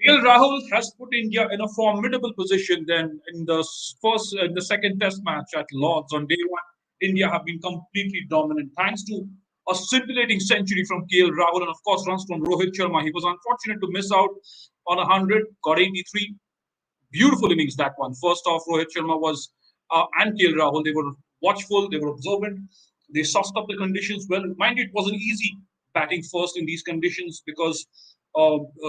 Rahul has put India in a formidable position. Then in the in the second Test match at Lords on day one, India have been completely dominant thanks to a scintillating century from Rahul and of course runs from Rohit Sharma. He was unfortunate to miss out on 100, got 83. Beautiful innings that one. First off, Rohit Sharma was and Rahul. They were watchful, they were observant, they sussed up the conditions well. Mind you, it wasn't easy batting first in these conditions because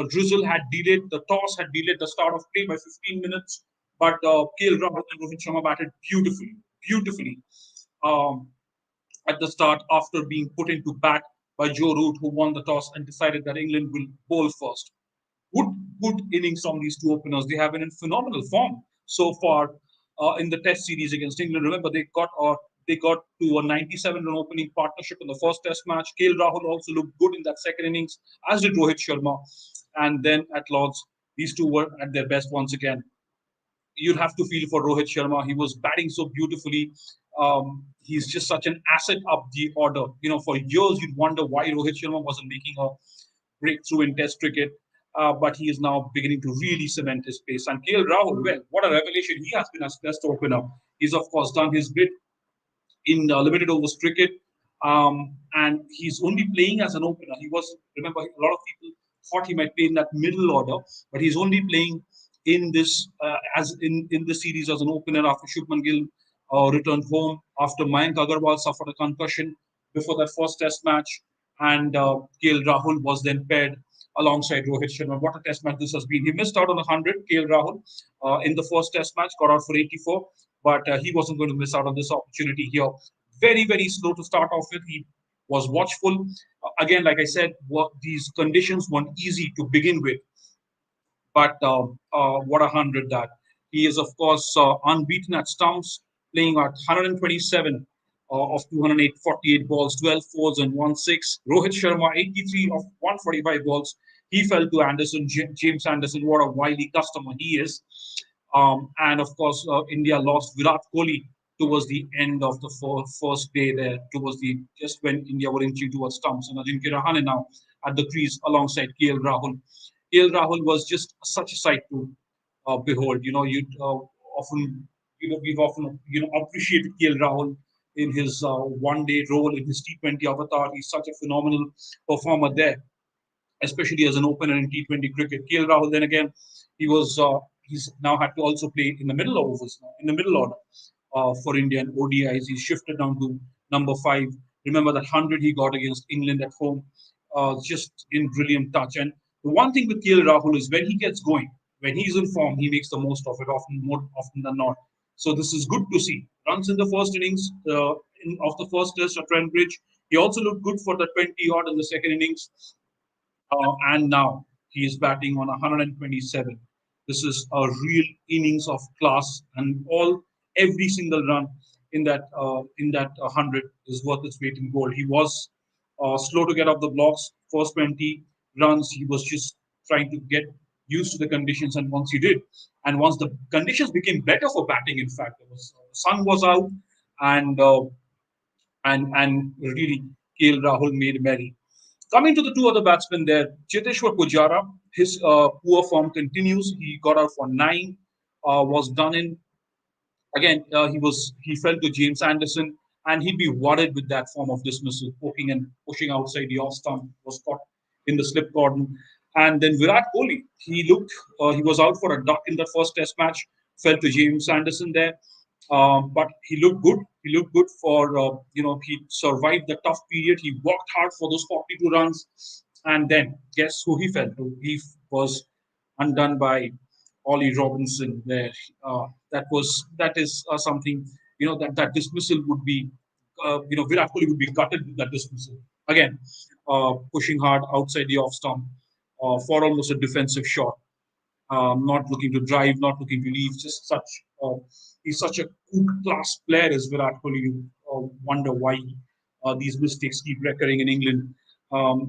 Drizzle had delayed the toss, had delayed the start of play by 15 minutes. But Rahul and Rohit Sharma batted beautifully, beautifully. Um, at the start after being put into bat by Joe Root, who won the toss and decided that England will bowl first. Good, good innings from these two openers. They have been in phenomenal form so far in the Test series against England. Remember, they got to a 97-run opening partnership in the first Test match. Rahul also looked good in that second innings, as did Rohit Sharma. And then at Lords, these two were at their best once again. You'd have to feel for Rohit Sharma. He was batting so beautifully. He's just such an asset up the order. For years you'd wonder why Rohit Sharma wasn't making a breakthrough in Test cricket, but he is now beginning to really cement his pace. And Rahul, well, what a revelation he has been as Test opener. He's of course done his bit in limited overs cricket, and he's only playing as an opener. He was remember a lot of people thought he might play in that middle order, but he's only playing in this as in the series as an opener after Shubman Gill returned home after Mayank Agarwal suffered a concussion before that first Test match, and Rahul was then paired alongside Rohit Sharma. What a Test match this has been! He missed out on 100, Rahul, in the first Test match, got out for 84, but he wasn't going to miss out on this opportunity here. Very, very slow to start off with. He was watchful. Again, like I said, these conditions weren't easy to begin with, but what a 100 that. He is, of course, unbeaten at stumps, playing at 127 of 248 balls, 12 fours and 1 6. Rohit Sharma, 83 of 145 balls. He fell to Anderson, James Anderson. What a wily customer he is. And of course, India lost Virat Kohli towards the end of the first day there, towards the just when India were inching towards stumps. And Ajinkya Rahane now at the crease alongside Rahul. Rahul was just such a sight to behold. You often, we've often, appreciated Rahul in his one-day role in his T20 avatar. He's such a phenomenal performer there, especially as an opener in T20 cricket. Rahul, then again, he's now had to also play in the middle overs, in the middle order for Indian ODIs. He's shifted down to number 5. Remember that 100 he got against England at home, just in brilliant touch. And the one thing with Rahul is when he gets going, when he's in form, he makes the most of it, often more often than not. So this is good to see. Runs in the first innings of the first test at Trent Bridge. He also looked good for the 20 odd in the second innings, and now he is batting on 127. This is a real innings of class, and every single run in that 100 is worth its weight in gold. He was slow to get off the blocks. First 20 runs, he was just trying to get used to the conditions, and once he did, and once the conditions became better for batting, in fact, the sun was out, and really, Rahul made merry. Coming to the two other batsmen there, Cheteshwar Pujara, his poor form continues. He got out for 9, was done in. Again, he fell to James Anderson, and he'd be worried with that form of dismissal, poking and pushing outside the off stump, was caught in the slip cordon. And then Virat Kohli, he was out for a duck in the first Test match, fell to James Anderson there. But he looked good. He looked good for, he survived the tough period. He worked hard for those 42 runs. And then guess who he fell to? He was undone by Ollie Robinson there. That is something, that dismissal would be, Virat Kohli would be gutted with that dismissal. Again, pushing hard outside the off stump for almost a defensive shot. Not looking to drive, not looking to leave. He's such a good class player as Virat Kohli. You wonder why these mistakes keep recurring in England.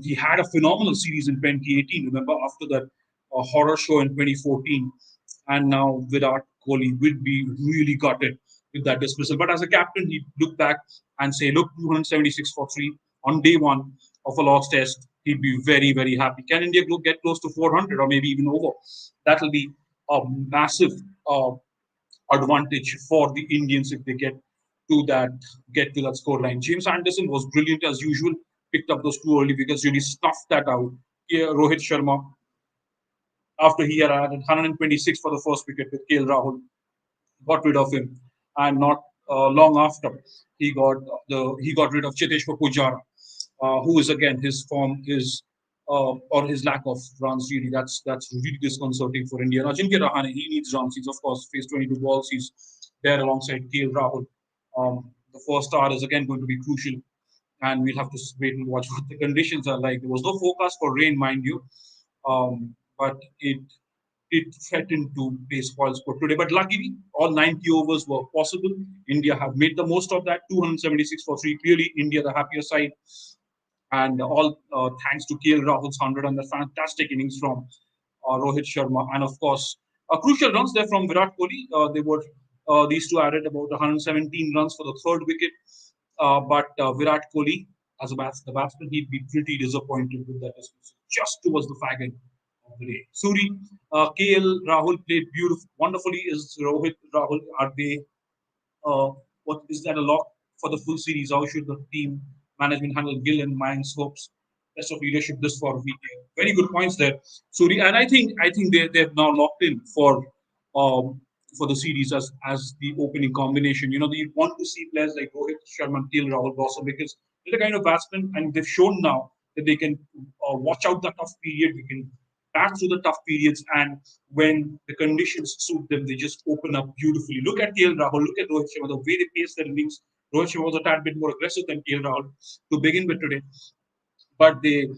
He had a phenomenal series in 2018. Remember after that horror show in 2014, and now Virat Kohli will be really gutted with that dismissal. But as a captain, he look back and say, "Look, 276 for 3 on day one of a Lord's Test. he'd be very, very happy. Can India get close to 400 or maybe even over? That will be a massive uh, advantage for the Indians if they get to that score line. James Anderson was brilliant as usual. Picked up those two early wickets, really snuffed that out. Yeah, Rohit Sharma, after he had added 126 for the first wicket with KL Rahul, got rid of him, and not long after he got rid of Cheteshwar Pujara, who is again his form is or his lack of runs really that's really disconcerting for India. And Ajinkya Rahane, he needs runs. He's of course faced 22 balls. He's there alongside KL Rahul. The first hour is again going to be crucial, and we'll have to wait and watch what the conditions are like. There was no forecast for rain, mind you, but it threatened to pay spoils for today. But luckily, all 90 overs were possible. India have made the most of that. 276 for three. Clearly, India the happier side, and all thanks to KL Rahul's 100 and the fantastic innings from Rohit Sharma, and of course, crucial runs there from Virat Kohli. They were these two added about 117 runs for the third wicket. But Virat Kohli, as the batsman, he'd be pretty disappointed with that dismissal, just towards the fag end of the day. Suri, KL Rahul played beautiful, wonderfully. Is Rohit Rahul, are they what is that a lock for the full series? How should the team management handle Gill and Mayank's hopes? Best of leadership this for VK. Very good points there, Suri. And I think they've now locked in um, for the series as the opening combination. You know, you want to see players like Rohit Sharma, Gill, Rahul Blossom because they're the kind of batsmen, and they've shown now that they can watch out the tough period. They can bat through the tough periods, and when the conditions suit them, they just open up beautifully. Look at KL Rahul, look at Rohit Sharma, the way they pace their innings. Rohit Sharma was a tad bit more aggressive than KL Rahul to begin with today, but they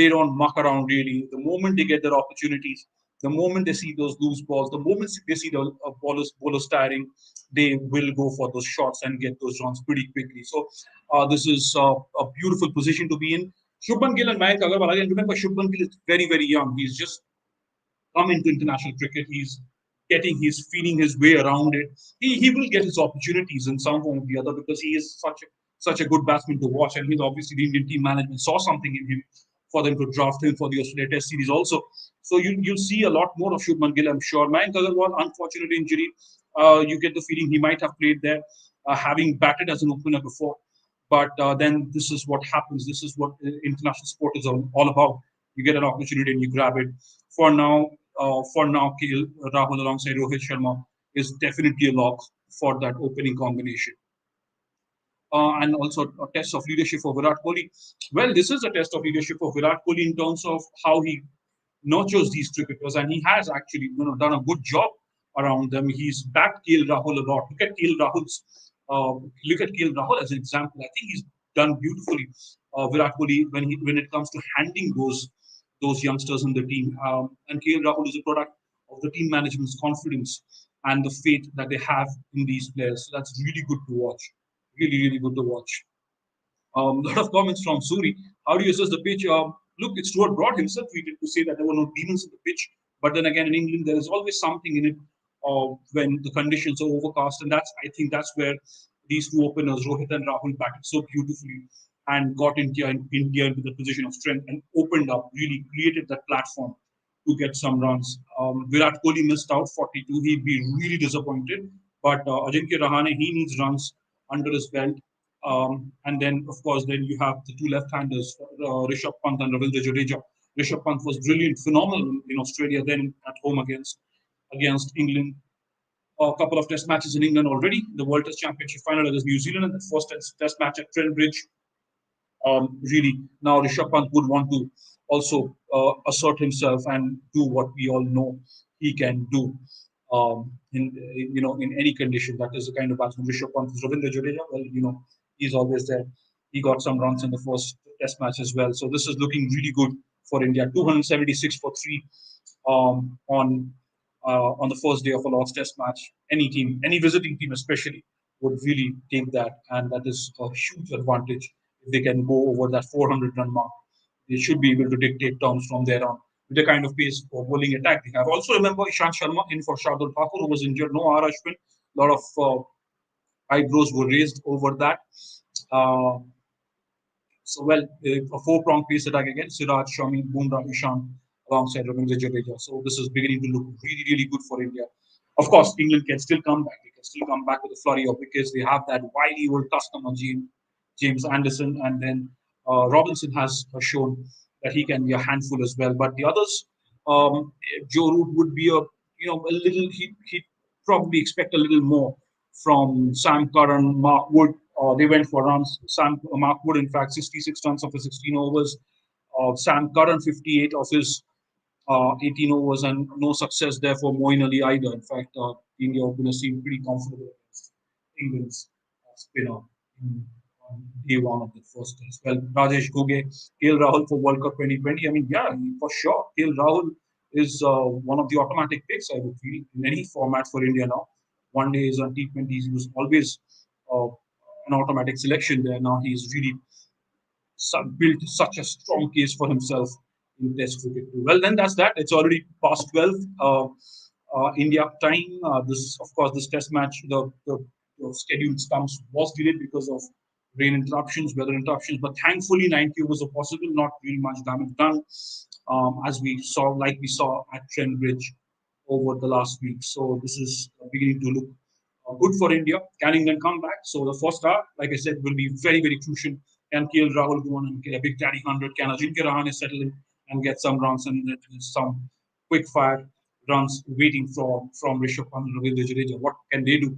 don't muck around really. The moment they get their opportunities, the moment they see those loose balls, the moment they see the bowlers tiring, they will go for those shots and get those runs pretty quickly. So this is a beautiful position to be in. Shubman Gill and Mayank Agarwal. Again, remember Shubman Gill is very, very young. He's just come into international cricket. He's feeling his way around it. He will get his opportunities in some form or the other because he is such a good batsman to watch. And he's obviously the Indian team management saw something in him for them to draft him for the Australia Test series also. So you'll see a lot more of Shubman Gill, I'm sure. Mayank Agarwal, unfortunate injury. You get the feeling he might have played there, having batted as an opener before. But then this is what happens. This is what international sport is all about. You get an opportunity and you grab it. For now, KL Rahul alongside Rohit Sharma is definitely a lock for that opening combination. And also a test of leadership for Virat Kohli. Well, this is a test of leadership for Virat Kohli in terms of how he nurtures these cricketers, and he has actually done a good job around them. He's backed KL Rahul a lot. Look at KL Rahul as an example. I think he's done beautifully. Virat Kohli when it comes to handling those youngsters in the team, and KL Rahul is a product of the team management's confidence and the faith that they have in these players. So that's really good to watch. Really, really good to watch. A lot of comments from Suri. How do you assess the pitch? Look, it's Stuart Broad himself tweeted to say that there were no demons in the pitch. But then again, in England, there is always something in it when the conditions are overcast. And I think that's where these two openers, Rohit and Rahul, batted so beautifully and got India into the position of strength and opened up, really created that platform to get some runs. Virat Kohli missed out 42. He'd be really disappointed. But Ajinkya Rahane, he needs runs under his belt. And then, of course, then you have the two left-handers, Rishabh Pant and Ravindra Jadeja. Rishabh Pant was brilliant, phenomenal in Australia, then at home against England. A couple of test matches in England already. The World Test Championship final against New Zealand and the first test match at Trent Bridge. Really, now Rishabh Pant would want to also assert himself and do what we all know he can do in any condition. That is the kind of batsman Rishabh Pant is. Ravindra Jadeja, well, he's always there. He got some runs in the first test match as well. So this is looking really good for India. 276 for three on the first day of a Lord's Test match. Any team, any visiting team especially, would really take that, and that is a huge advantage if they can go over that 400-run mark. They should be able to dictate terms from there on with the kind of pace for bowling attack they have. Also, remember Ishant Sharma in for Shardul Thakur, who was injured. No R. Ashwin. A lot of eyebrows were raised over that. Uh, So, well, a four-pronged pace attack again. Siraj, Shami, Bumrah, Ishan alongside Ravindra Jadeja. So this is beginning to look really, really good for India. Of course, England can still come back. They can still come back with a flurry of wickets. They have that wily old customer, James Anderson, and then Robinson has shown that he can be a handful as well. But the others, Joe Root would be a little. He probably expect a little more from Sam Curran, Mark Wood. They went for runs. Mark Wood, in fact, 66 runs of his 16 overs. Sam Curran, 58 of his 18 overs, and no success there for Moeen Ali either. In fact, India openers seemed pretty comfortable against England's spinner in, on day one of the first test. Well, Rajesh Goge, KL Rahul for World Cup 2020. I mean, yeah, for sure. KL Rahul is one of the automatic picks, I would feel, in any format for India now. One day is on T20s. He was always uh, an automatic selection there. Now he's really built such a strong case for himself in Test cricket. Well, then that's that. It's already past 12 India time. This, of course, this Test match, the scheduled stumps was delayed because of rain interruptions, weather interruptions, but thankfully 90 overs are possible. Not really much damage done, as we saw, like we saw at Trent Bridge over the last week. So this is beginning to look good for India. Can England come back? So the first star, like I said, will be very, very crucial. Can KL Rahul go on and get a big daddy 100? Can Ajinkya Rahane settle in and get some runs and some quick fire runs waiting from Rishabh Pant and Ravindra Jadeja? What can they do?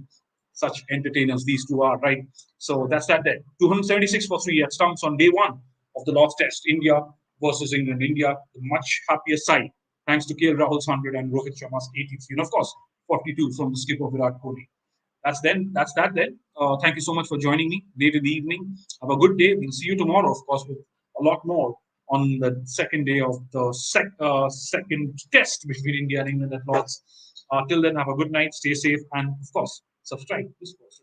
Such entertainers these two are, right? So that's that there. 276 for three at stumps on day one of the Lord's Test. India versus England. India, the much happier side, thanks to KL Rahul's 100 and Rohit Sharma's 83. And of course, 42 from the skipper Virat Kohli. That's that then. Thank you so much for joining me late in the evening. Have a good day. We'll see you tomorrow, of course, with a lot more on the second day of the second test between India and England at Lords. Till then, have a good night, stay safe, and of course, subscribe to this course.